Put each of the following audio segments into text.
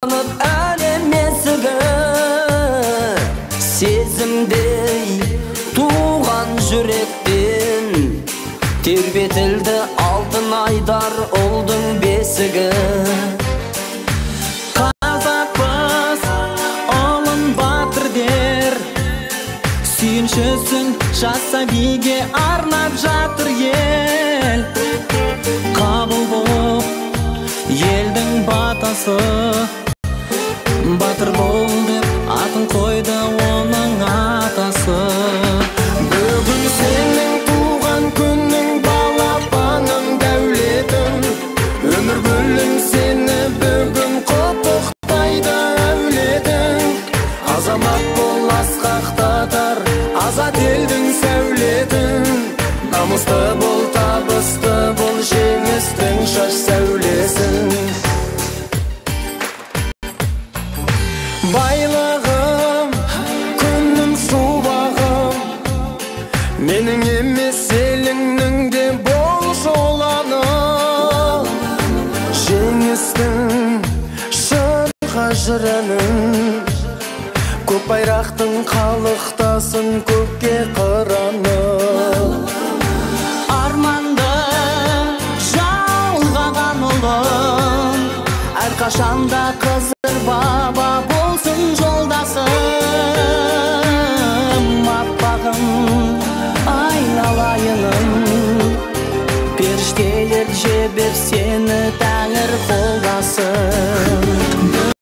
әлем есігі сезімдей туған жүректен тербетілді алтын айдар ұлдың бесігі. Қазақпыз ұлын батыр дер, сүйіншісін жас сәбиге арнап жатыр ел. Қабыл боп елдің батасы, батыр бол деп атын қойды оның атасы. Бүгін сенің туған күнің, балапаным дәулетім, өмір гүлің сені бүгін құттықтайды әулетің. Азамат бол асқақтатар азат елдің сәулетін, намысты бол табысты бол жеңістің шаш сәулесін. Байлығым, күнім, шуағым, менің емес еліңнің де бол жоланы. Жеңістің шырға жырының, көк байрақтың қалықтасын көкке қыраны. Арманды жалғаған ұлым, әрқашанда қызыр баба болсын жолдасым. Аппағым айналайыным, періштелер жебеп сені тәңір қолдасын.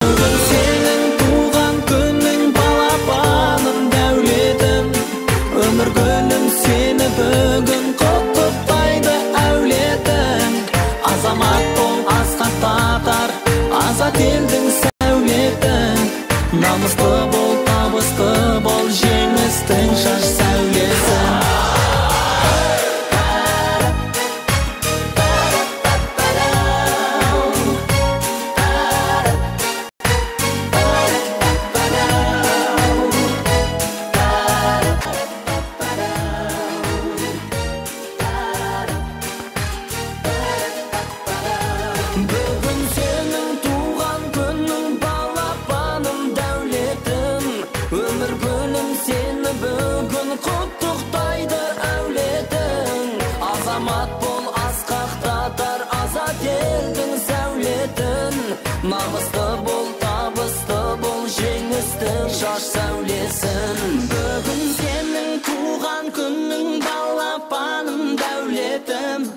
Бүгін сенің туған күнің, балапаным дәулетім, өмір гүлім сені бүгін құттықтайды әулетің. Азамат бол асқақтатар азат елдің сәулетін, намысты бол табысты бол жеңістің шаш сәулесін. Бүгін сенің туған күнің, балапаным дәулетім, өмір гүлім сені бүгін құттықтайды әулетің. Азамат бол асқақтатар азат елдің сәулетін, намысты бол табысты бол жеңістің шаш сәулесін. Бүгін сенің туған күнің, балапаным дәулетім,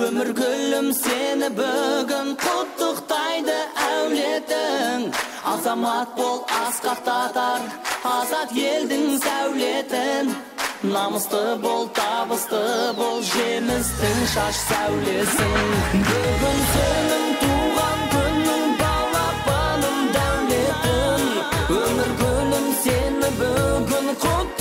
өмір гүлім сені бүгін құттықтайды әулетің. Азамат бол асқақтатар азат елдің сәулетін, намысты бол табысты бол жемістің шаш сәулесін. Бүгін сенің туған күнің, балапаным дәулетім, өмір гүлім сені бүгін құттықтайды